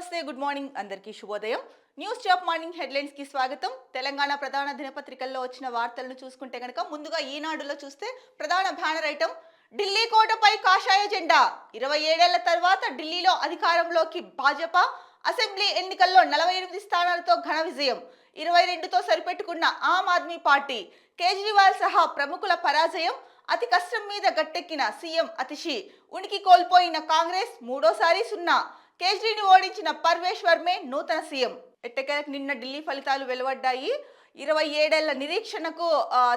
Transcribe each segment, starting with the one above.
నమస్తే, good morning, అందరికీ శుభోదయం. న్యూస్ టాప్ మార్నింగ్ హెడ్లైన్స్ కి స్వాగతం. తెలంగాణ ప్రధాన దినపత్రికల్లో వచ్చిన వార్తలను చూసుకుంటే కనుక ముందుగా ఈనాడులో చూస్తే ప్రధాన బ్యానర్ ఐటమ్ ఢిల్లీ కోటపై కాషాయ జెండా. 27 ఏళ్ల తర్వాత ఢిల్లీలో అధికారంలోకి భాజపా. అసెంబ్లీ ఎన్నికల్లో 48 స్థానాలతో ఘన విజయం. 22తో సరిపెట్టుకున్న ఆమ్ ఆద్మీ పార్టీ. కేజ్రీవాల్ సహా ప్రముఖుల పరాజయం. అతి కష్టం మీద గట్టెక్కిన సీఎం అతిషి. ఉనికి కోల్పోయిన కాంగ్రెస్ మూడోసారి సున్నా. కేజ్రీని ఓడించిన పర్వేష్ వర్మే నూతన సీఎం. ఎట్టకేలకు నిన్న ఢిల్లీ ఫలితాలు వెలువడ్డాయి. 27 ఏళ్ల నిరీక్షణకు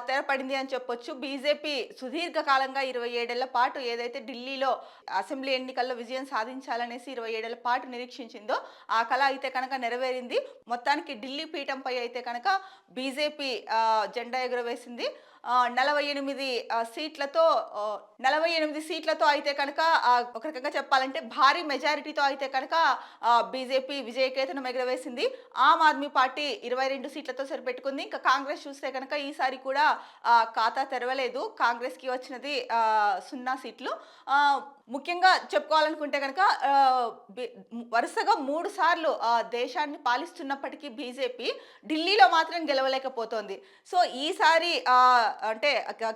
తెరపడింది అని చెప్పొచ్చు. బీజేపీ సుదీర్ఘకాలంగా 27 ఏళ్ల పాటు ఏదైతే ఢిల్లీలో అసెంబ్లీ ఎన్నికల్లో విజయం సాధించాలనేసి 27 ఏళ్ల పాటు నిరీక్షించిందో ఆ కళ అయితే కనుక నెరవేరింది. మొత్తానికి ఢిల్లీ పీఠంపై అయితే కనుక బీజేపీ జెండా ఎగురవేసింది. 48 సీట్లతో 48 సీట్లతో అయితే కనుక ఒక రకంగా చెప్పాలంటే భారీ మెజారిటీతో అయితే కనుక బీజేపీ విజయకేతనం ఎగురవేసింది. ఆమ్ ఆద్మీ పార్టీ 22 సీట్లతో సరిపెట్టుకుంది. ఇంకా కాంగ్రెస్ చూస్తే కనుక ఈసారి కూడా ఖాతా తెరవలేదు. కాంగ్రెస్కి వచ్చినది 0 సీట్లు. ముఖ్యంగా చెప్పుకోవాలనుకుంటే కనుక వరుసగా 3 సార్లు దేశాన్ని పాలిస్తున్నప్పటికీ బీజేపీ ఢిల్లీలో మాత్రం గెలవలేకపోతోంది. సో ఈసారి అంటే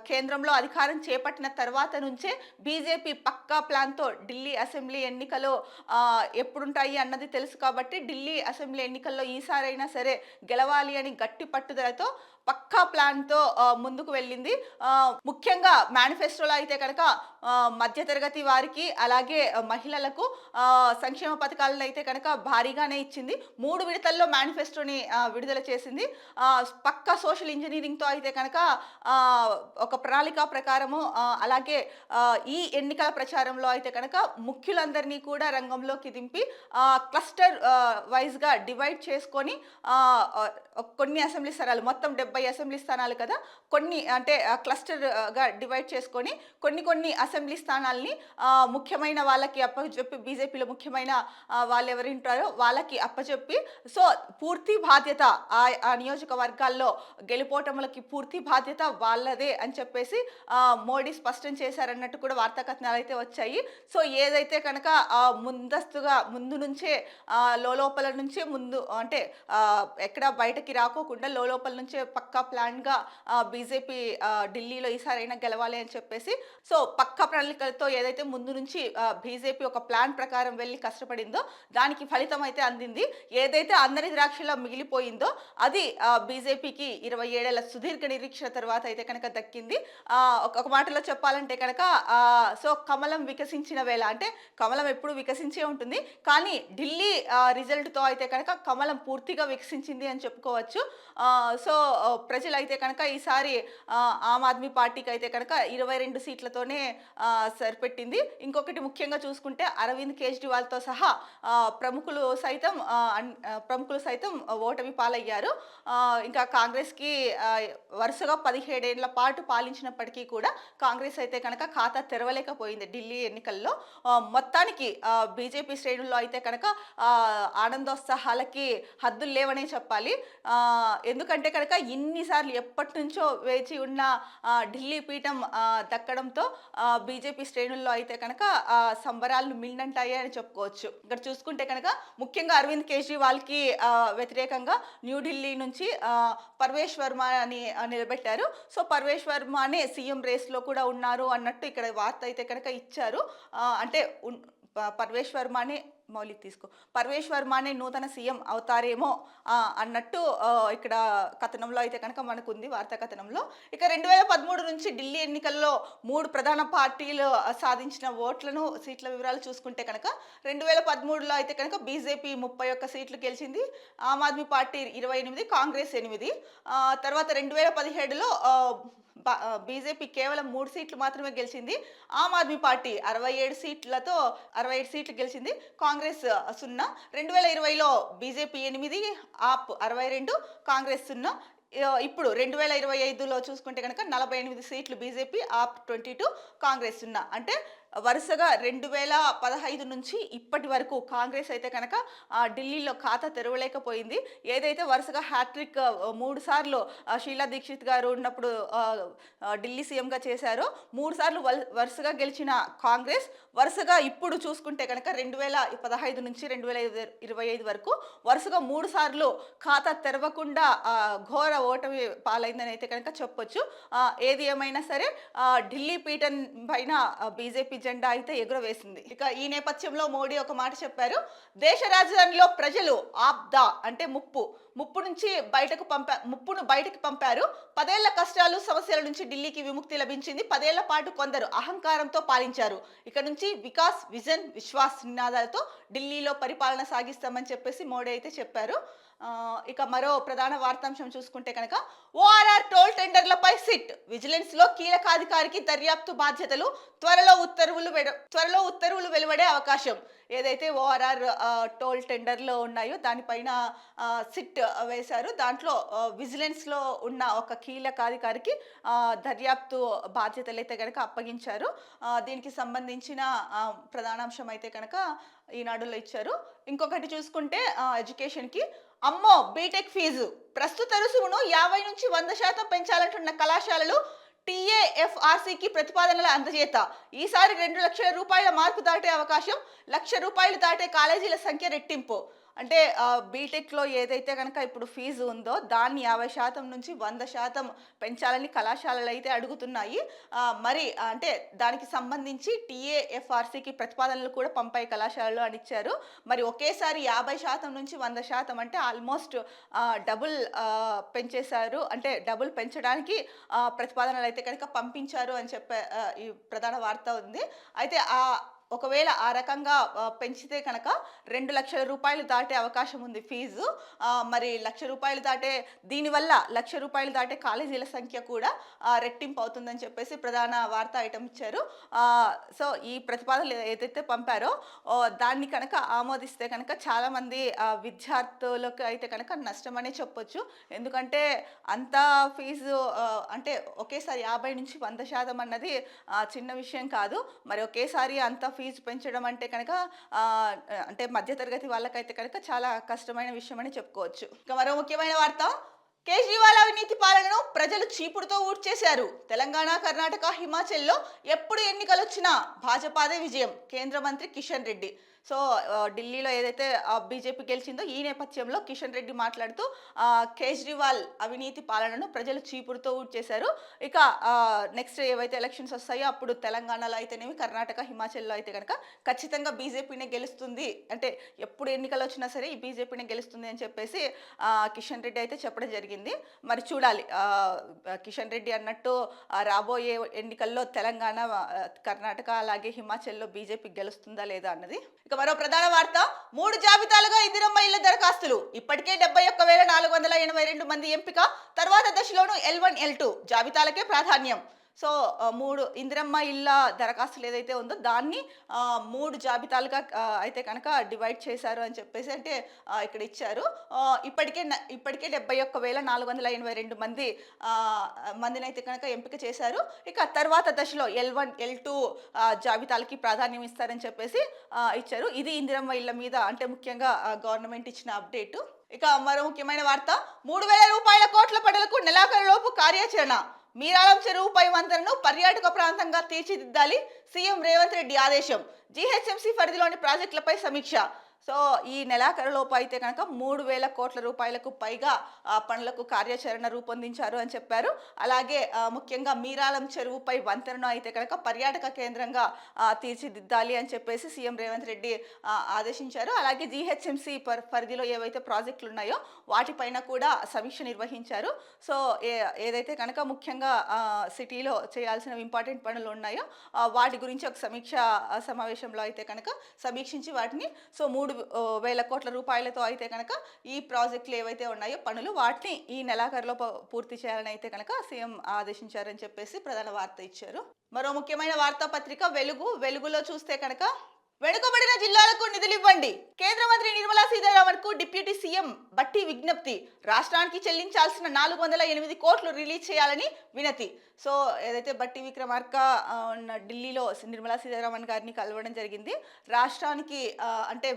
కేంద్రంలో అధికారం చేపట్టిన తర్వాత నుంచే బీజేపీ పక్కా ప్లాన్తో ఢిల్లీ అసెంబ్లీ ఎన్నికలు ఎప్పుడుంటాయి అన్నది తెలుసు కాబట్టి ఢిల్లీ అసెంబ్లీ ఎన్నికల్లో ఈసారైనా సరే గెలవాలి అని గట్టి పట్టుదలతో పక్కా ప్లాన్తో ముందుకు వెళ్ళింది. ముఖ్యంగా మేనిఫెస్టోలో అయితే కనుక మధ్యతరగతి వారికి అలాగే మహిళలకు సంక్షేమ పథకాలను అయితే కనుక భారీగానే ఇచ్చింది. 3 విడతల్లో మేనిఫెస్టోని విడుదల చేసింది. పక్కా సోషల్ ఇంజనీరింగ్తో అయితే కనుక ఒక ప్రణాళిక ప్రకారము అలాగే ఈ ఎన్నికల ప్రచారంలో అయితే కనుక ముఖ్యులందరినీ కూడా రంగంలోకి దింపి క్లస్టర్ వైజ్గా డివైడ్ చేసుకొని కొన్ని అసెంబ్లీ స్థానాలు మొత్తం 70 అసెంబ్లీ స్థానాలు కదా, కొన్ని అంటే క్లస్టర్గా డివైడ్ చేసుకొని కొన్ని అసెంబ్లీ స్థానాల్ని ముఖ్యమైన వాళ్ళకి అప్పచెప్పి బీజేపీలో ముఖ్యమైన వాళ్ళు ఎవరు ఉంటారో వాళ్ళకి అప్పచెప్పి సో పూర్తి బాధ్యత ఆ నియోజకవర్గాల్లో గెలుపోటములకి పూర్తి బాధ్యత వాళ్ళదే అని చెప్పేసి మోడీ స్పష్టం చేశారన్నట్టు కూడా వార్తా కథనాలు అయితే వచ్చాయి. సో ఏదైతే కనుక ముందస్తుగా ముందు నుంచే లోపల నుంచే ముందు అంటే ఎక్కడ బయటకి రాకోకుండా లోపల నుంచే పక్కా ప్లాన్గా బీజేపీ ఢిల్లీలో ఈసారైనా గెలవాలి అని చెప్పేసి సో పక్కా ప్రణాళికలతో ఏదైతే ముందు నుంచి బీజేపీ ఒక ప్లాన్ ప్రకారం వెళ్ళి కష్టపడిందో దానికి ఫలితం అయితే అందింది. ఏదైతే అందరి ద్రాక్షలో మిగిలిపోయిందో అది బీజేపీకి 27 ఏళ్ల సుదీర్ఘ నిరీక్షణ తర్వాత అయితే కనుక దక్కింది. ఒక మాటలో చెప్పాలంటే కనుక సో కమలం వికసించిన వేళ అంటే కమలం ఎప్పుడు వికసించే ఉంటుంది, కానీ ఢిల్లీ రిజల్ట్తో అయితే కనుక కమలం పూర్తిగా వికసించింది అని చెప్పుకోవచ్చు. సో ప్రజలు అయితే కనుక ఈసారి ఆమ్ ఆద్మీ పార్టీకి అయితే కనుక 22 సీట్లతోనే సరిపెట్టింది. ఇంకొకటి ముఖ్యంగా చూసుకుంటే అరవింద్ కేజ్రీవాల్తో సహా ప్రముఖులు సైతం ఓటమి పాలయ్యారు. ఇంకా కాంగ్రెస్కి వరుసగా 17 ఏళ్ల పాటు పాలించినప్పటికీ కూడా కాంగ్రెస్ అయితే కనుక ఖాతా తెరవలేకపోయింది ఢిల్లీ ఎన్నికల్లో. మొత్తానికి బీజేపీ శ్రేణుల్లో అయితే కనుక ఆనందోత్సాహాలకి హద్దులు లేవనే చెప్పాలి. ఎందుకంటే కనుక ఇన్నిసార్లు ఎప్పటి నుంచో వేచి ఉన్న ఢిల్లీ పీఠం దక్కడంతో బీజేపీ శ్రేణుల్లో అయితే కనుక సంబరాలను మిన్నంటాయి అని చెప్పుకోవచ్చు. ఇక్కడ చూసుకుంటే కనుక ముఖ్యంగా అరవింద్ కేజ్రీవాల్కి వ్యతిరేకంగా న్యూఢిల్లీ నుంచి పర్వేష్ వర్మ అని నిలబెట్టారు. సో పర్వేష్ వర్మనే సీఎం రేస్లో కూడా ఉన్నారు అన్నట్టు ఇక్కడ వార్త అయితే కనుక ఇచ్చారు. అంటే పర్వేష్ వర్మనే పర్వేష్ వర్మనే నూతన సీఎం అవుతారేమో అన్నట్టు ఇక్కడ కథనంలో అయితే కనుక మనకు ఉంది, వార్తా కథనంలో. ఇక 2013 నుంచి ఢిల్లీ ఎన్నికల్లో 3 ప్రధాన పార్టీలు సాధించిన సీట్ల వివరాలు చూసుకుంటే కనుక 2013లో అయితే కనుక బీజేపీ 31 సీట్లు గెలిచింది, ఆమ్ ఆద్మీ పార్టీ 28, కాంగ్రెస్ 8. తర్వాత 2017లో బీజేపీ కేవలం 3 సీట్లు మాత్రమే గెలిచింది, ఆమ్ ఆద్మీ పార్టీ 67 సీట్లు గెలిచింది, కాంగ్రెస్ 0. 2020లో బీజేపీ 8, ఆప్ 62, కాంగ్రెస్ 0. ఇప్పుడు 2025లో చూసుకుంటే కనుక 48 సీట్లు బీజేపీ, ఆప్ 22, కాంగ్రెస్ 0. అంటే వరుసగా 2015 నుంచి ఇప్పటి వరకు కాంగ్రెస్ అయితే కనుక ఢిల్లీలో ఖాతా తెరవలేకపోయింది. ఏదైతే వరుసగా హ్యాట్రిక్ 3 సార్లు షీలా దీక్షిత్ గారు ఉన్నప్పుడు ఢిల్లీ సీఎంగా చేశారో 3 సార్లు వరుసగా గెలిచిన కాంగ్రెస్ వరుసగా ఇప్పుడు చూసుకుంటే కనుక 2015 నుంచి 2025 వరకు వరుసగా 3 సార్లు ఖాతా తెరవకుండా ఘోర ఓటమి పాలైందని అయితే కనుక చెప్పొచ్చు. ఏది ఏమైనా సరే ఢిల్లీ పీఠం పైన బీజేపీ జెండా అయితే ఎగురవేసింది. ఇక ఈ నేపథ్యంలో మోడీ ఒక మాట చెప్పారు. దేశ రాజధానిలో ప్రజలు ఆప్దా అంటే ముప్పును బయటకు పంపారు. 10 ఏళ్ల కష్టాలు సమస్యల నుంచి ఢిల్లీకి విముక్తి లభించింది. 10 ఏళ్ల పాటు కొందరు అహంకారంతో పాలించారు. ఇక నుంచి వికాస్, విజన్, విశ్వాస్ నినాదాలతో ఢిల్లీలో పరిపాలన సాగిస్తామని చెప్పేసి మోడీ అయితే చెప్పారు. ఇక మరో ప్రధాన వార్తాంశం చూసుకుంటే కనుక ఓఆర్ఆర్ టోల్ టెండర్లపై సిట్ విజిలెన్స్ లో కీలకాధికారికి దర్యాప్తు బాధ్యతలు, త్వరలో ఉత్తర్వులు వెలువడే అవకాశం. ఏదైతే ఓఆర్ఆర్ టోల్ టెండర్లు ఉన్నాయో దానిపైన సిట్ వేశారు. దాంట్లో విజిలెన్స్ లో ఉన్న ఒక కీలకాధికారికి దర్యాప్తు బాధ్యతలు అయితే కనుక అప్పగించారు. దీనికి సంబంధించిన ప్రధానాంశం అయితే కనుక ఈనాడులో ఇచ్చారు. ఇంకొకటి చూసుకుంటే ఎడ్యుకేషన్కి అమ్మో బీటెక్ ఫీజు ప్రస్తుత రుసుమును 50 నుంచి 100% పెంచాలంటున్న కళాశాలలు టీఏఎఫ్ఆర్సీకి ప్రతిపాదనల అందజేత. ఈసారి 2 లక్షల రూపాయల మార్కు దాటే అవకాశం, 1 లక్ష రూపాయలు దాటే కాలేజీల సంఖ్య రెట్టింపు. అంటే బీటెక్లో ఏదైతే కనుక ఇప్పుడు ఫీజు ఉందో దాన్ని 50% నుంచి 100% పెంచాలని కళాశాలలు అయితే అడుగుతున్నాయి. మరి అంటే దానికి సంబంధించి టీఏఎఫ్ఆర్సీకి ప్రతిపాదనలు కూడా పంపాయి కళాశాలలు అని ఇచ్చారు. మరి ఒకేసారి 50% నుంచి 100% అంటే ఆల్మోస్ట్ డబుల్ పెంచేశారు. అంటే డబుల్ పెంచడానికి ప్రతిపాదనలు అయితే కనుక పంపించారు అని చెప్పే ఈ ప్రధాన వార్త ఉంది. అయితే ఒకవేళ ఆ రకంగా పెంచితే కనుక 2 లక్షల రూపాయలు దాటే అవకాశం ఉంది ఫీజు. మరి 1 లక్ష రూపాయలు దీనివల్ల 1 లక్ష రూపాయలు దాటే కాలేజీల సంఖ్య కూడా రెట్టింపు అవుతుందని చెప్పేసి ప్రధాన వార్తా ఐటమ్ ఇచ్చారు. సో ఈ ప్రతిపాదనలు ఏదైతే పంపారో దాన్ని కనుక ఆమోదిస్తే కనుక చాలామంది విద్యార్థులకు అయితే కనుక నష్టమనే చెప్పొచ్చు. ఎందుకంటే అంత ఫీజు అంటే ఒకేసారి 50 నుంచి 100% అన్నది చిన్న విషయం కాదు. మరి ఒకేసారి అంత ఫీజు పెంచడం అంటే కనుక అంటే మధ్యతరగతి వాళ్ళకైతే కనుక చాలా కష్టమైన విషయం అని చెప్పుకోవచ్చు. ఇక మరో ముఖ్యమైన వార్త, కేజ్రీవాల్ అవినీతి పాలనను ప్రజలు చీపుడుతో ఊడ్చేశారు. తెలంగాణ, కర్ణాటక, హిమాచల్లో ఎప్పుడు ఎన్నికలు వచ్చినా భాజపాదే విజయం. కేంద్ర మంత్రి కిషన్ రెడ్డి. సో ఢిల్లీలో ఏదైతే బీజేపీ గెలిచిందో ఈ నేపథ్యంలో కిషన్ రెడ్డి మాట్లాడుతూ కేజ్రీవాల్ అవినీతి పాలనను ప్రజలు చీపురుతో ఊడ్చేశారు. ఇక నెక్స్ట్ ఏవైతే ఎలక్షన్స్ వస్తాయో అప్పుడు తెలంగాణలో అయితేనేమి, కర్ణాటక, హిమాచల్లో అయితే కనుక ఖచ్చితంగా బీజేపీనే గెలుస్తుంది, అంటే ఎప్పుడు ఎన్నికలు వచ్చినా సరే ఈ బీజేపీనే గెలుస్తుంది అని చెప్పేసి కిషన్ రెడ్డి అయితే చెప్పడం జరిగింది. మరి చూడాలి కిషన్ రెడ్డి అన్నట్టు రాబోయే ఎన్నికల్లో తెలంగాణ, కర్ణాటక అలాగే హిమాచల్లో బీజేపీ గెలుస్తుందా లేదా అన్నది. ఇక మరో ప్రధాన వార్త, 3 జాబితాలుగా ఇందిరమ్మ ఇళ్ల దరఖాస్తులు. ఇప్పటికే 71,482 మంది ఎంపిక. తర్వాత దశలోనూ L1, L2 జాబితాలకే ప్రాధాన్యం. సో 3 ఇందిరమ్మ ఇళ్ళ దరఖాస్తులు ఏదైతే ఉందో దాన్ని 3 జాబితాలుగా అయితే కనుక డివైడ్ చేశారు అని చెప్పేసి అంటే ఇక్కడ ఇచ్చారు. ఇప్పటికే 71,482 మందిని అయితే కనుక ఎంపిక చేశారు. ఇక తర్వాత దశలో L1, L2 జాబితాలకి ప్రాధాన్యం ఇస్తారని చెప్పేసి ఇచ్చారు. ఇది ఇందిరమ్మ ఇళ్ళ మీద అంటే ముఖ్యంగా గవర్నమెంట్ ఇచ్చిన అప్డేటు. ఇక మరో ముఖ్యమైన వార్త, 3,000 రూపాయల కోట్ల పనులకు నెలాఖరులోపు కార్యాచరణ. మీరాలం చెరువుపై వంతెనను పర్యాటక ప్రాంతంగా తీర్చిదిద్దాలి. సీఎం రేవంత్ రెడ్డి ఆదేశం. జీహెచ్ఎంసీ పరిధిలోని ప్రాజెక్టులపై సమీక్ష. సో ఈ నెలాఖరులోపు అయితే కనుక 3,000 కోట్ల రూపాయలకు పైగా పనులకు కార్యాచరణ రూపొందించారు అని చెప్పారు. అలాగే ముఖ్యంగా మీరాలం చెరువుపై వంతెనను అయితే కనుక పర్యాటక కేంద్రంగా తీర్చిదిద్దాలి అని చెప్పేసి సీఎం రేవంత్ రెడ్డి ఆదేశించారు. అలాగే జీహెచ్ఎంసీ పరిధిలో ఏవైతే ప్రాజెక్టులు ఉన్నాయో వాటిపైన కూడా సమీక్ష నిర్వహించారు. సో ఏదైతే కనుక ముఖ్యంగా సిటీలో చేయాల్సిన ఇంపార్టెంట్ పనులు ఉన్నాయో వాటి గురించి ఒక సమీక్ష సమావేశంలో అయితే కనుక సమీక్షించి వాటిని సో 3,000 కోట్ల రూపాయలతో అయితే కనుక ఈ ప్రాజెక్టులు ఏవైతే ఉన్నాయో పనులు వాటిని ఈ నెలాఖరులో పూర్తి చేయాలని అయితే కనుక సీఎం ఆదేశించారని చెప్పేసి ప్రధాన వార్త ఇచ్చారు. మరో ముఖ్యమైన వార్తాపత్రిక వెలుగులో చూస్తే కనుక వెనుకబడిన జిల్లాలకు నిధులివ్వండి. కేంద్ర మంత్రి నిర్మలా సీతారామన్ కు డిప్యూటీ సీఎం బట్టి విజ్ఞప్తి. రాష్ట్రానికి చెల్లించాల్సిన 408 కోట్లు రిలీజ్ చేయాలని వినతి. సో ఏదైతే బట్టి విక్రమార్క ఢిల్లీలో నిర్మలా సీతారామన్ గారిని కలవడం జరిగింది. రాష్ట్రానికి అంటే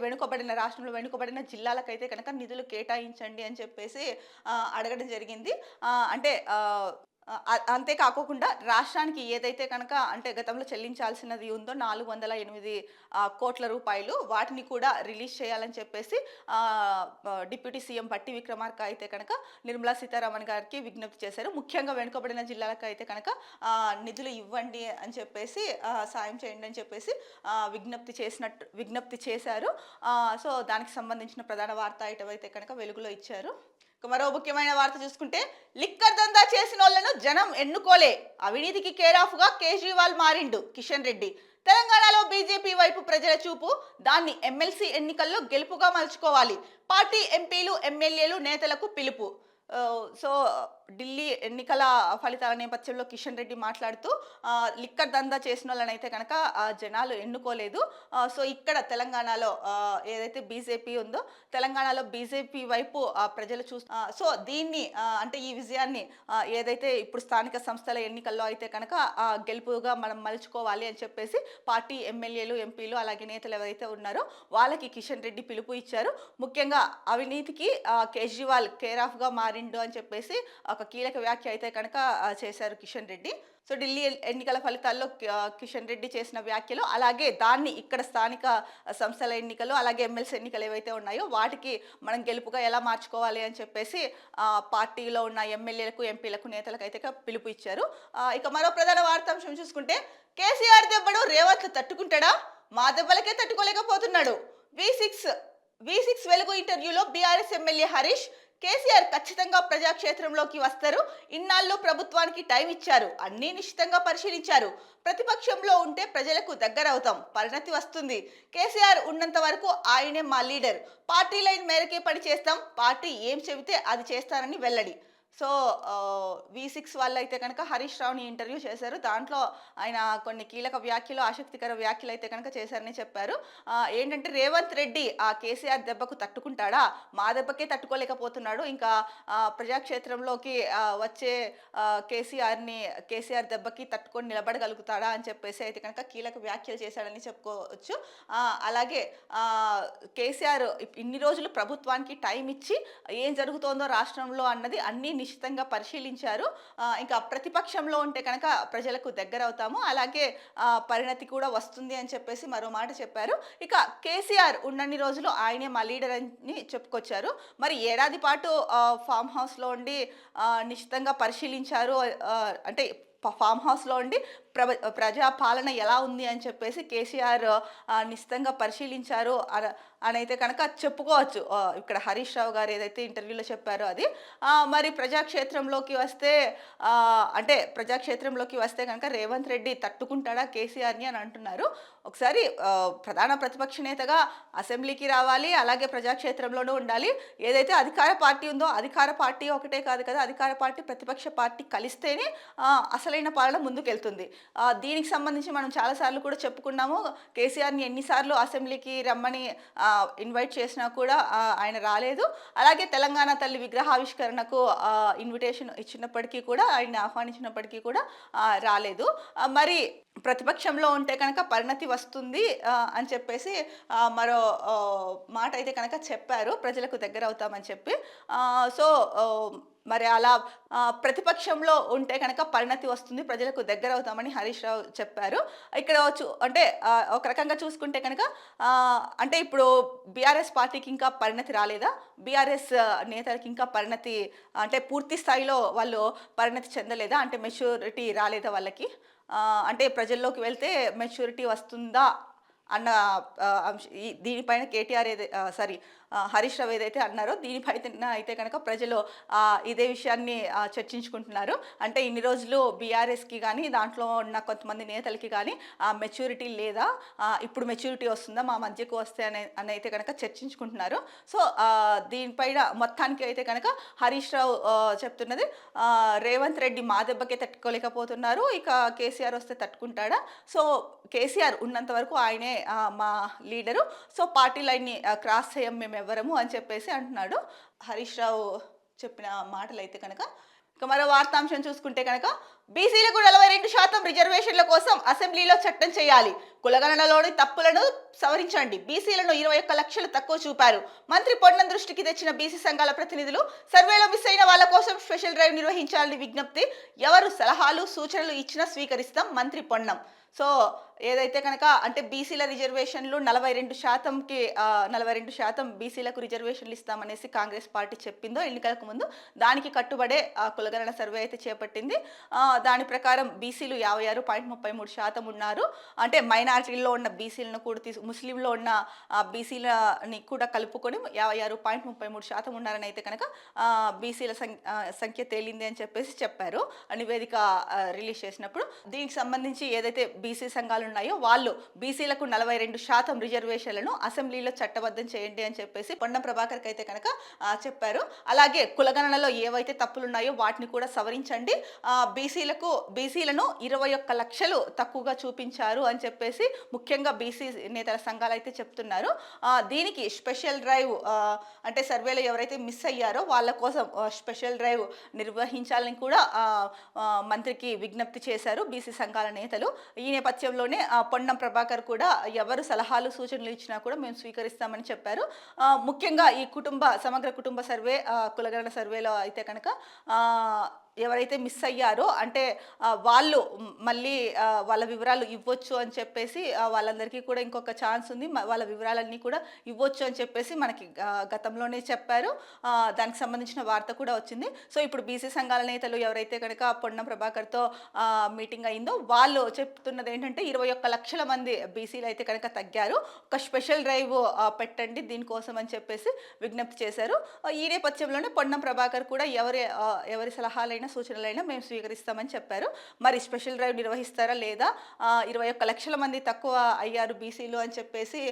రాష్ట్రంలో వెనుకబడిన జిల్లాలకైతే కనుక నిధులు కేటాయించండి అని చెప్పేసి అడగడం జరిగింది. అంటే అంతేకాకోకుండా రాష్ట్రానికి ఏదైతే కనుక అంటే గతంలో చెల్లించాల్సినది ఉందో 408 కోట్ల రూపాయలు వాటిని కూడా రిలీజ్ చేయాలని చెప్పేసి డిప్యూటీ సీఎం బట్టి విక్రమార్క అయితే కనుక నిర్మలా సీతారామన్ గారికి విజ్ఞప్తి చేశారు. ముఖ్యంగా వెనుకబడిన జిల్లాలకు అయితే కనుక నిధులు ఇవ్వండి అని చెప్పేసి సాయం చేయండి అని చెప్పేసి విజ్ఞప్తి చేశారు. సో దానికి సంబంధించిన ప్రధాన వార్త ఐటమ్ అయితే కనుక వెలుగులో ఇచ్చారు. మరో ముఖ్యమైన వార్త చూసుకుంటే లిక్కర్ దందా చేసిన వాళ్ళను జనం ఎన్నుకోలే, అవినీతికి కేరాఫ్ గా కేజ్రీవాల్ మారిండు కిషన్ రెడ్డి. తెలంగాణలో బీజేపీ వైపు ప్రజల చూపు, దాన్ని ఎమ్మెల్సీ ఎన్నికల్లో గెలుపుగా మలుచుకోవాలి. పార్టీ ఎంపీలు ఎమ్మెల్యేలు నేతలకు పిలుపు. సో ఢిల్లీ ఎన్నికల ఫలితాల నేపథ్యంలో కిషన్ రెడ్డి మాట్లాడుతూ లిక్కర్ దందా చేసిన వాళ్ళని అయితే కనుక జనాలు ఎన్నుకోలేదు. సో ఇక్కడ తెలంగాణలో ఏదైతే బీజేపీ ఉందో తెలంగాణలో బీజేపీ వైపు ప్రజలు సో దీన్ని అంటే ఈ విజయాన్ని ఏదైతే ఇప్పుడు స్థానిక సంస్థల ఎన్నికల్లో అయితే కనుక గెలుపుగా మనం మలుచుకోవాలి అని చెప్పేసి పార్టీ ఎమ్మెల్యేలు ఎంపీలు అలాగే నేతలు ఎవరైతే ఉన్నారో వాళ్ళకి కిషన్ రెడ్డి పిలుపు ఇచ్చారు. ముఖ్యంగా అవినీతికి కేజ్రీవాల్ కేరాఫ్గా మారిండు అని చెప్పేసి ఒక కీలక వ్యాఖ్య అయితే కనుక చేశారు కిషన్ రెడ్డి. సో ఢిల్లీ ఎన్నికల ఫలితాల్లో కిషన్ రెడ్డి చేసిన వ్యాఖ్యలు అలాగే దాన్ని ఇక్కడ స్థానిక సంస్థల ఎన్నికలు అలాగే ఎమ్మెల్సీ ఎన్నికలు ఏవైతే ఉన్నాయో వాటికి మనం గెలుపుగా ఎలా మార్చుకోవాలి అని చెప్పేసి పార్టీలో ఉన్న ఎమ్మెల్యేలకు ఎంపీలకు నేతలకు అయితే పిలుపు ఇచ్చారు. ఇక మరో ప్రధాన వార్తాంశం చూసుకుంటే కేసీఆర్ దెబ్బడు రేవంత్ తట్టుకుంటాడా? మా దెబ్బలకే తట్టుకోలేకపోతున్నాడు. V6 వెలుగు ఇంటర్వ్యూలో బీఆర్ఎస్ ఎమ్మెల్యే హరీష్ కేసీఆర్ ఖచ్చితంగా ప్రజాక్షేత్రంలోకి వస్తారు. ఇన్నాళ్ళు ప్రభుత్వానికి టైం ఇచ్చారు, అన్నీ నిశ్చితంగా పరిశీలించారు. ప్రతిపక్షంలో ఉంటే ప్రజలకు దగ్గర అవుతాం, పరిణతి వస్తుంది. కేసీఆర్ ఉన్నంత వరకు ఆయనే మా లీడర్. పార్టీ లైన్ మేరకే పని చేస్తాం, పార్టీ ఏం చెబితే అది చేస్తానని వెల్లడి. సో V6 వాళ్ళు అయితే కనుక హరీష్ రావుని ఇంటర్వ్యూ చేశారు. దాంట్లో ఆయన కొన్ని కీలక వ్యాఖ్యలు ఆసక్తికర వ్యాఖ్యలు అయితే కనుక చేశారని చెప్పారు. ఏంటంటే రేవంత్ రెడ్డి ఆ కేసీఆర్ దెబ్బకు తట్టుకుంటాడా? మా దెబ్బకే తట్టుకోలేకపోతున్నాడు, ఇంకా ప్రజాక్షేత్రంలోకి వచ్చే కేసీఆర్ దెబ్బకి తట్టుకొని నిలబడగలుగుతాడా అని చెప్పేసి అయితే కనుక కీలక వ్యాఖ్యలు చేశాడని చెప్పుకోవచ్చు. అలాగే కేసీఆర్ ఇన్ని రోజులు ప్రభుత్వానికి టైం ఇచ్చి ఏం జరుగుతోందో రాష్ట్రంలో అన్నది అన్ని నిశ్చితంగా పరిశీలించారు. ఇంకా ప్రతిపక్షంలో ఉంటే కనుక ప్రజలకు దగ్గర అవుతాము, అలాగే పరిణతి కూడా వస్తుంది అని చెప్పేసి మరో మాట చెప్పారు. ఇక కేసీఆర్ ఉన్నన్ని రోజులు ఆయనే మా లీడర్ అని చెప్పుకొచ్చారు. మరి ఏడాది పాటు ఫామ్ హౌస్లో ఉండి నిశ్చితంగా పరిశీలించారు. అంటే ఫామ్ హౌస్లో ఉండి ప్రజాపాలన ఎలా ఉంది అని చెప్పేసి కేసీఆర్ నిశ్చితంగా పరిశీలించారు అని అయితే కనుక చెప్పుకోవచ్చు. ఇక్కడ హరీష్ రావు గారు ఏదైతే ఇంటర్వ్యూలో చెప్పారో అది. మరి ప్రజాక్షేత్రంలోకి వస్తే కనుక రేవంత్ రెడ్డి తట్టుకుంటాడా కేసీఆర్ని అని అంటున్నారు. ఒకసారి ప్రధాన ప్రతిపక్ష నేతగా అసెంబ్లీకి రావాలి, అలాగే ప్రజాక్షేత్రంలోనూ ఉండాలి. ఏదైతే అధికార పార్టీ ఉందో అధికార పార్టీ ఒకటే కాదు కదా, అధికార పార్టీ ప్రతిపక్ష పార్టీ కలిస్తేనే అసలైన పాలన ముందుకెళ్తుంది. దీనికి సంబంధించి మనం చాలాసార్లు కూడా చెప్పుకున్నాము. కేసీఆర్ని ఎన్నిసార్లు అసెంబ్లీకి రమ్మని ఇన్వైట్ చేసినా కూడా ఆయన రాలేదు. అలాగే తెలంగాణ తల్లి విగ్రహావిష్కరణకు ఇన్విటేషన్ ఇచ్చినప్పటికీ కూడా ఆయన ఆహ్వానించినప్పటికీ కూడా రాలేదు. మరి ప్రతిపక్షంలో ఉంటే కనుక పరిణతి వస్తుంది అని చెప్పేసి మరో మాట అయితే కనుక చెప్పారు, ప్రజలకు దగ్గర అవుతామని చెప్పి. సో మరి అలా ప్రతిపక్షంలో ఉంటే కనుక పరిణతి వస్తుంది, ప్రజలకు దగ్గర అవుతామని హరీష్ రావు చెప్పారు. ఇక్కడ అంటే ఒక రకంగా చూసుకుంటే కనుక అంటే ఇప్పుడు బీఆర్ఎస్ పార్టీకి ఇంకా పరిణతి రాలేదా, బీఆర్ఎస్ నేతలకి ఇంకా పరిణతి అంటే పూర్తి స్థాయిలో వాళ్ళు పరిణతి చెందలేదా, అంటే మెచ్యూరిటీ రాలేదా వాళ్ళకి, అంటే ప్రజల్లోకి వెళ్తే మెచ్యూరిటీ వస్తుందా అన్న దీనిపైన హరీష్ రావు ఏదైతే అన్నారో దీనిపైన అయితే కనుక ప్రజలు ఇదే విషయాన్ని చర్చించుకుంటున్నారు. అంటే ఇన్ని రోజులు బీఆర్ఎస్కి కానీ దాంట్లో ఉన్న కొంతమంది నేతలకి కానీ మెచ్యూరిటీ లేదా, ఇప్పుడు మెచ్యూరిటీ వస్తుందా మా మధ్యకు వస్తే అని అయితే కనుక చర్చించుకుంటున్నారు. సో దీనిపైన మొత్తానికి అయితే కనుక హరీష్ రావు చెప్తున్నది రేవంత్ రెడ్డి మా దెబ్బకే తట్టుకోలేకపోతున్నారు, ఇక కేసీఆర్ వస్తే తట్టుకుంటాడా? సో కేసీఆర్ ఉన్నంత వరకు ఆయనే మా లీడరు, సో పార్టీ లైన్ని క్రాస్ చేయం మేము ఎవరము అని చెప్పేసి అంటున్నాడు హరీష్ రావు చెప్పిన మాటలు అయితే కనుక. ఇక మరో వార్తాంశం చూసుకుంటే కనుక బీసీలకు 42% రిజర్వేషన్ల కోసం అసెంబ్లీలో చట్టం చేయాలి, కులగణనలోని తప్పులను సవరించండి, బీసీలను 21 లక్షలు తక్కువ చూపారు. మంత్రి పొన్నం దృష్టికి తెచ్చిన బీసీ సంఘాల ప్రతినిధులు సర్వేలో మిస్ అయిన వాళ్ళ కోసం స్పెషల్ డ్రైవ్ నిర్వహించాలని విజ్ఞప్తి. ఎవరు సలహాలు సూచనలు ఇచ్చినా స్వీకరిస్తాం, మంత్రి పొన్నం. సో ఏదైతే కనుక అంటే బీసీల రిజర్వేషన్లు 42%కి 42% బీసీలకు రిజర్వేషన్లు ఇస్తామనేసి కాంగ్రెస్ పార్టీ చెప్పిందో ఎన్నికలకు ముందు, దానికి కట్టుబడే కులగణన సర్వే అయితే చేపట్టింది. దాని ప్రకారం బీసీలు 56.33% ఉన్నారు. అంటే మైనారిటీల్లో ఉన్న బీసీలను కూడా ముస్లింలో ఉన్న బీసీలని కూడా కలుపుకొని 56.33% ఉన్నారని అయితే కనుక బీసీల సంఖ్య తేలింది అని చెప్పేసి చెప్పారు నివేదిక రిలీజ్ చేసినప్పుడు. దీనికి సంబంధించి ఏదైతే బీసీ సంఘాలు ఉన్నాయో వాళ్ళు బీసీలకు 42% రిజర్వేషన్లను అసెంబ్లీలో చట్టబద్ధం చేయండి అని చెప్పేసి పొన్నం ప్రభాకర్కి అయితే కనుక చెప్పారు. అలాగే కులగణనలో ఏవైతే తప్పులు ఉన్నాయో వాటిని కూడా సవరించండి, బీసీలను 21 లక్షలు తక్కువగా చూపించారు అని చెప్పేసి ముఖ్యంగా బీసీ నేతల సంఘాలు అయితే చెప్తున్నారు. దీనికి స్పెషల్ డ్రైవ్ అంటే సర్వేలో ఎవరైతే మిస్ అయ్యారో వాళ్ళ కోసం స్పెషల్ డ్రైవ్ నిర్వహించాలని కూడా మంత్రికి విజ్ఞప్తి చేశారు బీసీ సంఘాల నేతలు. ఈ నేపథ్యంలోనే పొన్నం ప్రభాకర్ కూడా ఎవరు సలహాలు సూచనలు ఇచ్చినా కూడా మేము స్వీకరిస్తామని చెప్పారు. ముఖ్యంగా ఈ సమగ్ర కుటుంబ సర్వే కులగణన సర్వేలో అయితే కనుక ఎవరైతే మిస్ అయ్యారో అంటే వాళ్ళు మళ్ళీ వాళ్ళ వివరాలు ఇవ్వచ్చు అని చెప్పేసి వాళ్ళందరికీ కూడా ఇంకొక ఛాన్స్ ఉంది, వాళ్ళ వివరాలన్నీ కూడా ఇవ్వచ్చు అని చెప్పేసి మనకి గతంలోనే చెప్పారు. దానికి సంబంధించిన వార్త కూడా వచ్చింది. సో ఇప్పుడు బీసీ సంఘాల నేతలు ఎవరైతే కనుక పొన్నం ప్రభాకర్తో మీటింగ్ అయిందో వాళ్ళు చెప్తున్నది ఏంటంటే 21 లక్షల మంది బీసీలు అయితే కనుక తగ్గారు, ఒక స్పెషల్ డ్రైవ్ పెట్టండి దీనికోసం అని చెప్పేసి విజ్ఞప్తి చేశారు. ఈ నేపథ్యంలోనే పొన్నం ప్రభాకర్ కూడా ఎవరి సలహాలైనా సూచనలైనా మేము స్వీకరిస్తామని చెప్పారు. మరి స్పెషల్ డ్రైవ్ నిర్వహిస్తారా లేదా, 21 లక్షల మంది తక్కువ అయ్యారు బీసీలు అని చెప్పేసి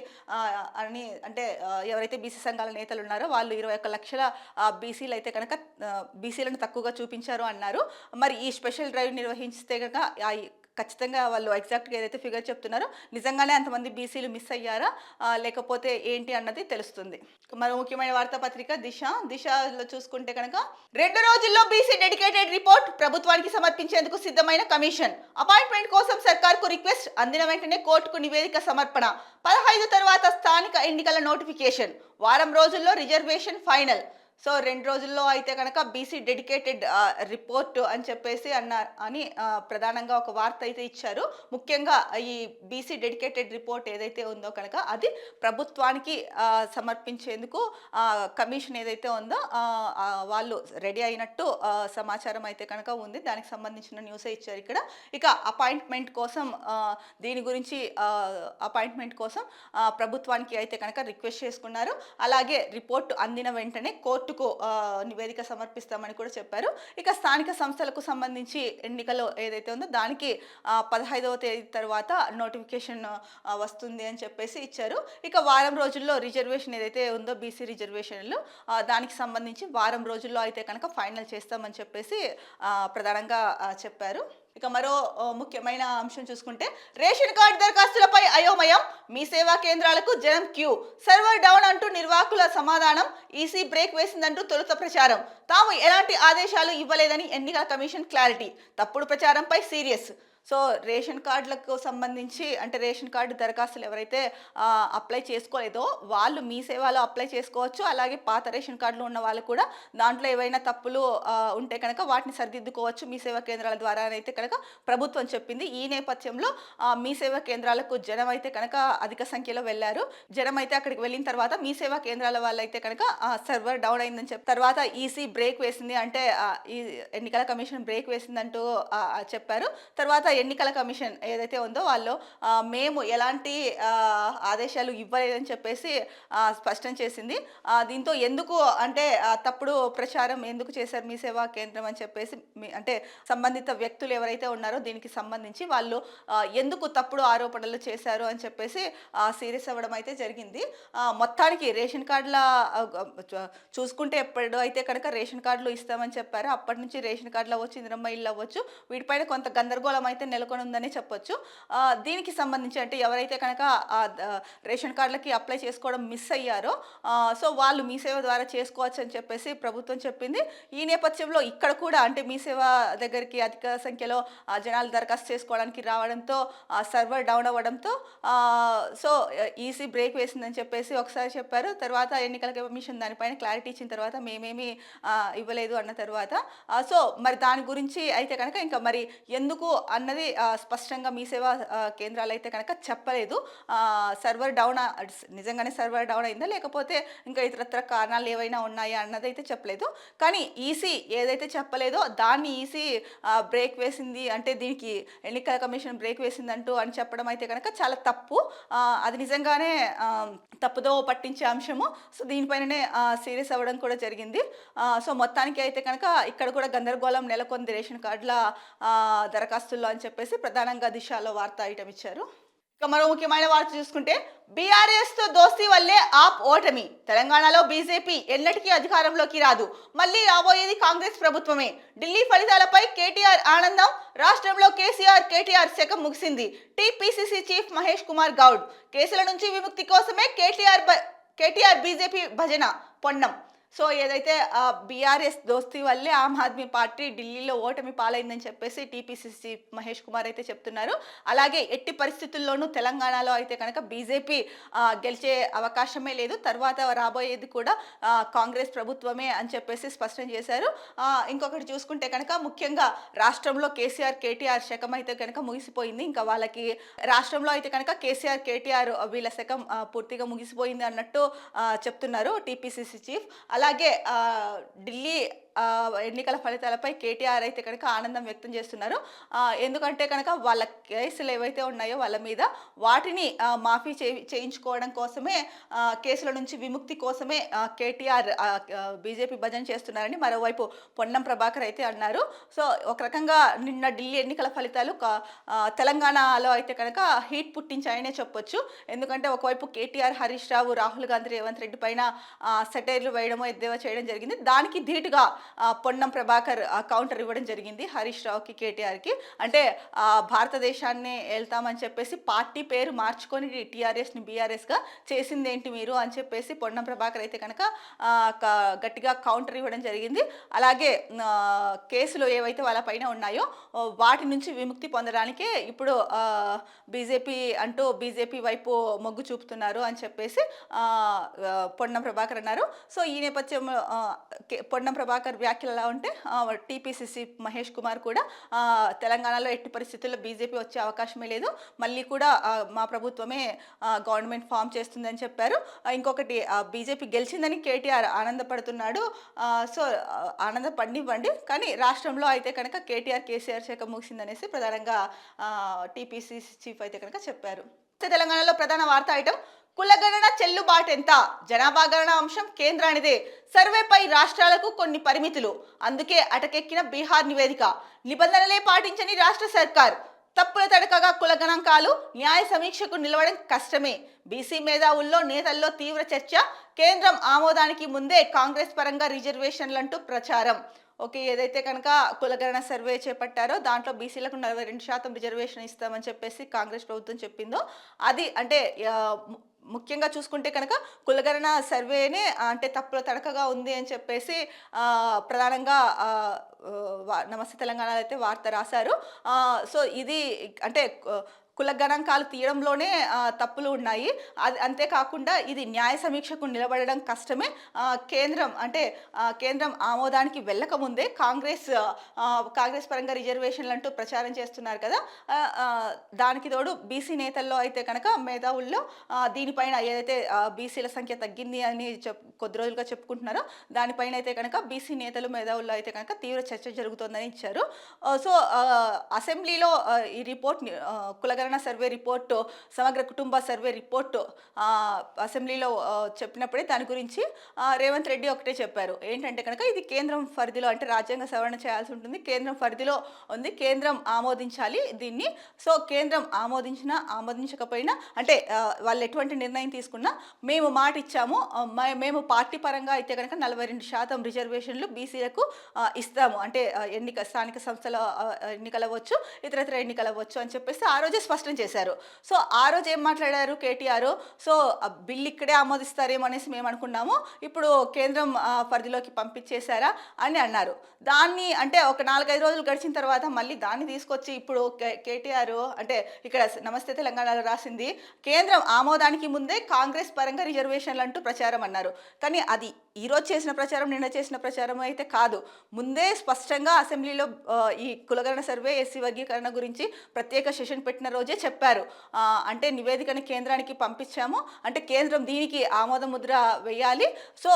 అంటే ఎవరైతే బీసీ సంఘాల నేతలు ఉన్నారో వాళ్ళు 21 లక్షల బీసీలు అయితే కనుక బీసీలను తక్కువగా చూపించారు అన్నారు. మరి ఈ స్పెషల్ డ్రైవ్ నిర్వహిస్తే కనుక ఖచ్చితంగా వాళ్ళు ఎగ్జాక్ట్గా ఏదైతే ఫిగర్ చెప్తున్నారో నిజంగానే అంతమంది బీసీలు మిస్ అయ్యారా లేకపోతే ఏంటి అన్నది తెలుస్తుంది. మరో ముఖ్యమైన వార్తాపత్రిక దిశలో చూసుకుంటే కనుక 2 రోజుల్లో బీసీ డెడికేటెడ్ రిపోర్ట్ ప్రభుత్వానికి సమర్పించేందుకు సిద్ధమైన కమిషన్, అపాయింట్మెంట్ కోసం సర్కార్కు రిక్వెస్ట్, అందిన వెంటనే కోర్టుకు నివేదిక సమర్పణ, 15 తర్వాత స్థానిక ఎన్నికల నోటిఫికేషన్, వారం రోజుల్లో రిజర్వేషన్ ఫైనల్. సో 2 రోజుల్లో అయితే కనుక బీసీ డెడికేటెడ్ రిపోర్ట్ అని చెప్పేసి అని ప్రధానంగా ఒక వార్త అయితే ఇచ్చారు. ముఖ్యంగా ఈ బీసీ డెడికేటెడ్ రిపోర్ట్ ఏదైతే ఉందో కనుక అది ప్రభుత్వానికి సమర్పించేందుకు కమిషన్ ఏదైతే ఉందో వాళ్ళు రెడీ అయినట్టు సమాచారం అయితే కనుక ఉంది. దానికి సంబంధించిన న్యూసే ఇచ్చారు ఇక్కడ. ఇక అపాయింట్మెంట్ కోసం దీని గురించి అపాయింట్మెంట్ కోసం ప్రభుత్వానికి అయితే కనుక రిక్వెస్ట్ చేసుకున్నారు. అలాగే రిపోర్ట్ అందిన వెంటనే కోర్టుకు నివేదిక సమర్పిస్తామని కూడా చెప్పారు. ఇక స్థానిక సంస్థలకు సంబంధించి ఎన్నికలు ఏదైతే ఉందో దానికి 15వ తేదీ తర్వాత నోటిఫికేషన్ వస్తుంది అని చెప్పేసి ఇచ్చారు. ఇక వారం రోజుల్లో రిజర్వేషన్ ఏదైతే ఉందో బీసీ రిజర్వేషన్లు దానికి సంబంధించి వారం రోజుల్లో అయితే కనుక ఫైనల్ చేస్తామని చెప్పేసి ప్రధానంగా చెప్పారు. ఇక మరో ముఖ్యమైన అంశం చూసుకుంటే రేషన్ కార్డు దరఖాస్తులపై అయోమయం, మీ సేవా కేంద్రాలకు జనం క్యూ, సర్వర్ డౌన్ అంటూ నిర్వాహకుల సమాధానం, ఈసీ బ్రేక్ వేసిందంటూ తొలుత ప్రచారం, తాము ఎలాంటి ఆదేశాలు ఇవ్వలేదని ఎన్నికల కమిషన్ క్లారిటీ, తప్పుడు ప్రచారంపై సీరియస్. సో రేషన్ కార్డులకు సంబంధించి అంటే రేషన్ కార్డు దరఖాస్తులు ఎవరైతే అప్లై చేసుకోలేదో వాళ్ళు మీ సేవలో అప్లై చేసుకోవచ్చు. అలాగే పాత రేషన్ కార్డులు ఉన్న వాళ్ళు కూడా దాంట్లో ఏవైనా తప్పులు ఉంటే కనుక వాటిని సరిదిద్దుకోవచ్చు మీ సేవా కేంద్రాల ద్వారా అయితే కనుక ప్రభుత్వం చెప్పింది. ఈ నేపథ్యంలో మీ సేవా కేంద్రాలకు జనం అయితే కనుక అధిక సంఖ్యలో వెళ్ళారు. జనం అయితే అక్కడికి వెళ్ళిన తర్వాత మీ సేవా కేంద్రాల వాళ్ళు అయితే కనుక సర్వర్ డౌన్ అయిందని చెప్పి తర్వాత ఈసీ బ్రేక్ వేసింది అంటే ఈ ఎన్నికల కమిషన్ బ్రేక్ వేసిందంటూ చెప్పారు. తర్వాత ఎన్నికల కమిషన్ ఏదైతే ఉందో వాళ్ళు మేము ఎలాంటి ఆదేశాలు ఇవ్వలేదని చెప్పేసి స్పష్టం చేసింది. దీంతో ఎందుకు అంటే తప్పుడు ప్రచారం ఎందుకు చేశారు మీ సేవా కేంద్రం అని చెప్పేసి అంటే సంబంధిత వ్యక్తులు ఎవరైతే ఉన్నారో దీనికి సంబంధించి వాళ్ళు ఎందుకు తప్పుడు ఆరోపణలు చేశారు అని చెప్పేసి సీరియస్ అవ్వడం అయితే జరిగింది. మొత్తానికి రేషన్ కార్డుల చూసుకుంటే ఎప్పుడో అయితే కనుక రేషన్ కార్డులు ఇస్తామని చెప్పారు. అప్పటి నుంచి రేషన్ కార్డులు అవ్వచ్చు, ఇందిరమ్మ ఇల్లు అవ్వచ్చు, వీటిపైన కొంత గందరగోళం అయితే నెలకొని ఉందని చెప్పొచ్చు. దీనికి సంబంధించి అంటే ఎవరైతే కనుక రేషన్ కార్డులకి అప్లై చేసుకోవడం మిస్ అయ్యారో సో వాళ్ళు మీ సేవ ద్వారా చేసుకోవచ్చు అని చెప్పేసి ప్రభుత్వం చెప్పింది. ఈ నేపథ్యంలో ఇక్కడ కూడా అంటే మీ సేవ దగ్గరికి అధిక సంఖ్యలో జనాలు దరఖాస్తు చేసుకోవడానికి రావడంతో సర్వర్ డౌన్ అవ్వడంతో సో ఈసీ బ్రేక్ వేసిందని చెప్పేసి ఒకసారి చెప్పారు. తర్వాత ఎన్నికల కమిషన్ దానిపైన క్లారిటీ ఇచ్చిన తర్వాత మేమేమి ఇవ్వలేదు అన్న తర్వాత సో మరి దాని గురించి అయితే కనుక ఇంకా మరి ఎందుకు అన్నది స్పష్టంగా మీ సేవా కేంద్రాలు అయితే కనుక చెప్పలేదు. సర్వర్ డౌన్ నిజంగానే సర్వర్ డౌన్ అయిందా లేకపోతే ఇంకా ఇతరత్ర కారణాలు ఏవైనా ఉన్నాయా అన్నది అయితే చెప్పలేదు. కానీ ఈసీ ఏదైతే చెప్పలేదో దాన్ని ఈసీ బ్రేక్ వేసింది అంటే దీనికి ఎన్నికల కమిషన్ బ్రేక్ వేసిందంటూ అని చెప్పడం అయితే కనుక చాలా తప్పు. అది నిజంగానే తప్పుదో పట్టించే అంశము. సో దీనిపైననే సీరియస్ అవ్వడం కూడా జరిగింది. సో మొత్తానికి అయితే కనుక ఇక్కడ కూడా గందరగోళం నెలకొంది రేషన్ కార్డుల దరఖాస్తుల్లో అని చెప్పేసి ప్రధానంగా దిశలో వార్త ఐటమ్ ఇచ్చారు. ఇక మరో ముఖ్యమైన వార్త చూసుకుంటే బీఆర్ఎస్ తో దోస్తీ వల్లే ఆప్ ఓటమి. తెలంగాణలో బీజేపీ ఎన్నటికీ అధికారంలోకి రాదు, మళ్ళీ రాబోయేది కాంగ్రెస్ ప్రభుత్వమే. ఢిల్లీ ఫలితాలపై కేటీఆర్ ఆనందం. రాష్ట్రంలో కేటీఆర్ శకం ముగిసింది. టీపీసీసీ చీఫ్ మహేష్ కుమార్ గౌడ్ కేసుల నుంచి విముక్తి కోసమే కేటీఆర్ బీజేపీ భజన పొన్నం. సో ఏదైతే బీఆర్ఎస్ దోస్తీ వల్లే ఆమ్ ఆద్మీ పార్టీ ఢిల్లీలో ఓటమి పాలైందని చెప్పేసి టీపీసీసీ మహేష్ కుమార్ అయితే చెప్తున్నారు. అలాగే ఎట్టి పరిస్థితుల్లోనూ తెలంగాణలో అయితే కనుక బీజేపీ గెలిచే అవకాశమే లేదు, తర్వాత రాబోయేది కూడా కాంగ్రెస్ ప్రభుత్వమే అని చెప్పేసి స్పష్టం చేశారు. ఇంకొకటి చూసుకుంటే కనుక ముఖ్యంగా రాష్ట్రంలో కేటీఆర్ శకం అయితే కనుక ముగిసిపోయింది. ఇంకా వాళ్ళకి రాష్ట్రంలో అయితే కనుక కేటీఆర్ వీళ్ళ శకం పూర్తిగా ముగిసిపోయింది అన్నట్టు చెప్తున్నారు టీపీసీసీ చీఫ్. అలాగే ఢిల్లీ ఎన్నికల ఫలితాలపై కేటీఆర్ అయితే కనుక ఆనందం వ్యక్తం చేస్తున్నారు. ఎందుకంటే కనుక వాళ్ళ కేసులు ఏవైతే ఉన్నాయో వాళ్ళ మీద వాటిని మాఫీ చేయించుకోవడం కోసమే కేసుల నుంచి విముక్తి కోసమే కేటీఆర్ బీజేపీ భజన చేస్తున్నారని మరోవైపు పొన్నం ప్రభాకర్ అయితే అన్నారు. సో ఒక రకంగా నిన్న ఢిల్లీ ఎన్నికల ఫలితాలు తెలంగాణలో అయితే కనుక హీట్ పుట్టించాయనే చెప్పొచ్చు. ఎందుకంటే ఒకవైపు కేటీఆర్, హరీష్ రావు, రాహుల్ గాంధీ, రేవంత్ రెడ్డి పైన సెటైర్లు వేయడమో ఎద్దేవా చేయడం జరిగింది. దానికి ధీటుగా పొన్నం ప్రభాకర్ కౌంటర్ ఇవ్వడం జరిగింది హరీష్ రావుకి, కేటీఆర్కి. అంటే భారతదేశాన్ని వెళ్తామని చెప్పేసి పార్టీ పేరు మార్చుకొని టీఆర్ఎస్ని బీఆర్ఎస్గా చేసిందేంటి మీరు అని చెప్పేసి పొన్నం ప్రభాకర్ అయితే కనుక గట్టిగా కౌంటర్ ఇవ్వడం జరిగింది. అలాగే కేసులు ఏవైతే వాళ్ళ పైన ఉన్నాయో వాటి నుంచి విముక్తి పొందడానికే ఇప్పుడు బీజేపీ వైపు మొగ్గు చూపుతున్నారు అని చెప్పేసి పొన్నం ప్రభాకర్ అన్నారు. సో ఈ నేపథ్యంలో పొన్నం ప్రభాకర్ వ్యాఖ్యలు ఎలా ఉంటే టీపీసీసీ మహేష్ కుమార్ కూడా తెలంగాణలో ఎట్టి పరిస్థితుల్లో బీజేపీ వచ్చే అవకాశమే లేదు, మళ్ళీ కూడా మా ప్రభుత్వమే గవర్నమెంట్ ఫామ్ చేస్తుందని చెప్పారు. ఇంకొకటి బీజేపీ గెలిచిందని కేటీఆర్ ఆనందపడుతున్నాడు. సో ఆనందపడివ్వండి, కానీ రాష్ట్రంలో అయితే కనుక కేటీఆర్ శాఖ ముగిసిందనేసి ప్రధానంగా టీపీసీసీ చీఫ్ అయితే కనుక చెప్పారు. తెలంగాణలో ప్రధాన వార్తా ఐటమ్ కులగణన చెల్లుబాటెంత? జనాభా గణన అంశం కేంద్రానిదే. సర్వేపై రాష్ట్రాలకు కొన్ని పరిమితులు, అందుకే అటకెక్కిన బీహార్ నివేదిక. నిబంధనలే పాటించని రాష్ట్ర సర్కార్. తప్పుల తడకగా కుల గణాంకాలు న్యాయ సమీక్షకు నిలవడం కష్టమే. బీసీ మేధావుల్లో నేతల్లో తీవ్ర చర్చ. కేంద్రం ఆమోదానికి ముందే కాంగ్రెస్ పరంగా రిజర్వేషన్లంటూ ప్రచారం. ఓకే, ఏదైతే కనుక కులగణన సర్వే చేపట్టారో దాంట్లో బీసీలకు 42% రిజర్వేషన్ ఇస్తామని చెప్పేసి కాంగ్రెస్ ప్రభుత్వం చెప్పిందో అది అంటే ముఖ్యంగా చూసుకుంటే కనుక కులగణన సర్వేనే అంటే తప్పుల తడకగా ఉంది అని చెప్పేసి ప్రధానంగా నమస్తే తెలంగాణ అయితే వార్త రాశారు. సో ఇది అంటే కుల గణాంకాలు తీయడంలోనే తప్పులు ఉన్నాయి. అది అంతేకాకుండా ఇది న్యాయ సమీక్షకు నిలబడడం కష్టమే. కేంద్రం ఆమోదానికి వెళ్ళకముందే కాంగ్రెస్ పరంగా రిజర్వేషన్లు అంటూ ప్రచారం చేస్తున్నారు కదా. దానికి తోడు బీసీ నేతల్లో అయితే కనుక మేధావుల్లో దీనిపైన ఏదైతే బీసీల సంఖ్య తగ్గింది అని కొద్ది రోజులుగా చెప్పుకుంటున్నారో దానిపైన అయితే కనుక బీసీ నేతలు మేధావుల్లో అయితే కనుక తీవ్ర చర్చ జరుగుతోందని ఇచ్చారు. సో అసెంబ్లీలో ఈ రిపోర్ట్ కులగణన సర్వే రిపోర్టు, సమగ్ర కుటుంబ సర్వే రిపోర్టు అసెంబ్లీలో చెప్పినప్పుడే దాని గురించి రేవంత్ రెడ్డి ఒకటే చెప్పారు. ఏంటంటే కనుక ఇది కేంద్రం పరిధిలో, అంటే రాజ్యాంగ సవరణ చేయాల్సి ఉంటుంది, కేంద్రం పరిధిలో ఉంది, కేంద్రం ఆమోదించాలి దీన్ని. సో కేంద్రం ఆమోదించకపోయినా, అంటే వాళ్ళు ఎటువంటి నిర్ణయం తీసుకున్నా మేము మాట ఇచ్చాము, మేము పార్టీ పరంగా అయితే కనుక 42% రిజర్వేషన్లు బీసీలకు ఇస్తాము, అంటే స్థానిక సంస్థల ఎన్నికలు అవ్వచ్చు, ఇతరత్ర ఎన్నికలు అవ్వచ్చు అని చెప్పేసి ఆ రోజే స్పష్టం చేశారు. సో ఆ రోజు ఏం మాట్లాడారు కేటీఆర్, సో బిల్లు ఇక్కడే ఆమోదిస్తారేమో అనేసి మేము అనుకున్నాము, ఇప్పుడు కేంద్రం పరిధిలోకి పంపించేశారా అని అన్నారు. దాన్ని అంటే ఒక 4-5 రోజులు గడిచిన తర్వాత మళ్ళీ దాన్ని తీసుకొచ్చి ఇప్పుడు కేటీఆర్ అంటే ఇక్కడ నమస్తే తెలంగాణలో రాసింది, కేంద్రం ఆమోదానికి ముందే కాంగ్రెస్ పరంగా రిజర్వేషన్లు అంటూ ప్రచారం అన్నారు. కానీ అది ఈరోజు చేసిన ప్రచారం, నిన్న చేసిన ప్రచారం అయితే కాదు. ముందే స్పష్టంగా అసెంబ్లీలో ఈ కులగణన సర్వే, ఎస్సీ వర్గీకరణ గురించి ప్రత్యేక సెషన్ పెట్టిన రోజే చెప్పారు. అంటే నివేదికని కేంద్రానికి పంపించాము, అంటే కేంద్రం దీనికి ఆమోద ముద్ర వేయాలి. సో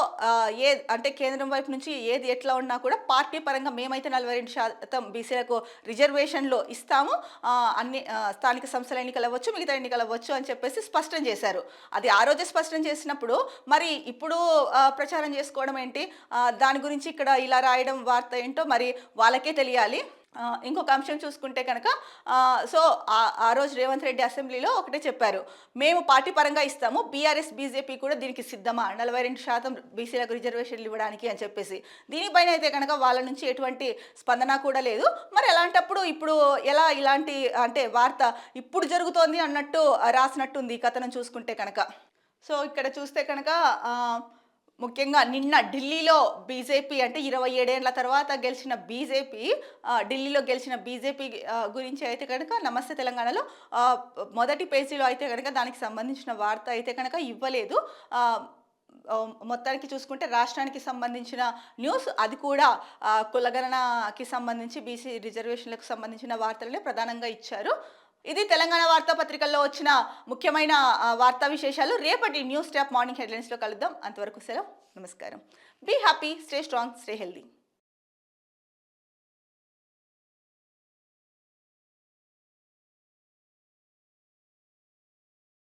అంటే కేంద్రం వైపు నుంచి ఏది ఎట్లా ఉన్నా కూడా పార్టీ పరంగా మేమైతే 42% బీసీలకు రిజర్వేషన్లు ఇస్తాము, అన్ని స్థానిక సంస్థల ఎన్నికలు అవ్వచ్చు, మిగతా ఎన్నికలు అవ్వచ్చు అని చెప్పేసి స్పష్టం చేశారు. అది ఆ రోజే స్పష్టం చేసినప్పుడు మరి ఇప్పుడు ప్రచారం చేసుకోవడం ఏంటి, దాని గురించి ఇక్కడ ఇలా రాయడం వార్త ఏంటో మరి వాళ్ళకే తెలియాలి. ఇంకొక అంశం చూసుకుంటే కనుక సో ఆ రోజు రేవంత్ రెడ్డి అసెంబ్లీలో ఒకటే చెప్పారు, మేము పార్టీ పరంగా ఇస్తాము, బీఆర్ఎస్ బీజేపీ కూడా దీనికి సిద్ధమా 42% బీసీలకు రిజర్వేషన్లు ఇవ్వడానికి అని చెప్పేసి. దీనిపైన అయితే కనుక వాళ్ళ నుంచి ఎటువంటి స్పందన కూడా లేదు. మరి అలాంటప్పుడు ఇప్పుడు ఎలా ఇలాంటి అంటే వార్త ఇప్పుడు జరుగుతోంది అన్నట్టు రాసినట్టుంది ఈ కథనం చూసుకుంటే కనుక. సో ఇక్కడ చూస్తే కనుక ముఖ్యంగా నిన్న ఢిల్లీలో బీజేపీ, అంటే 27 ఏళ్ల తర్వాత ఢిల్లీలో గెలిచిన బీజేపీ గురించి అయితే కనుక నమస్తే తెలంగాణలో మొదటి పేజీలో అయితే కనుక దానికి సంబంధించిన వార్త అయితే కనుక ఇవ్వలేదు. మొత్తానికి చూసుకుంటే రాష్ట్రానికి సంబంధించిన న్యూస్, అది కూడా కులగణనకి సంబంధించి బీసీ రిజర్వేషన్లకు సంబంధించిన వార్తలనే ప్రధానంగా ఇచ్చారు. ఇది తెలంగాణ వార్తాపత్రికల్లో వచ్చిన ముఖ్యమైన వార్తా విశేషాలు. రేపటి న్యూస్ ట్యాప్ మార్నింగ్ హెడ్లైన్స్లో కలుద్దాం. అంతవరకు సెలవు, నమస్కారం. Be happy, stay strong, stay healthy.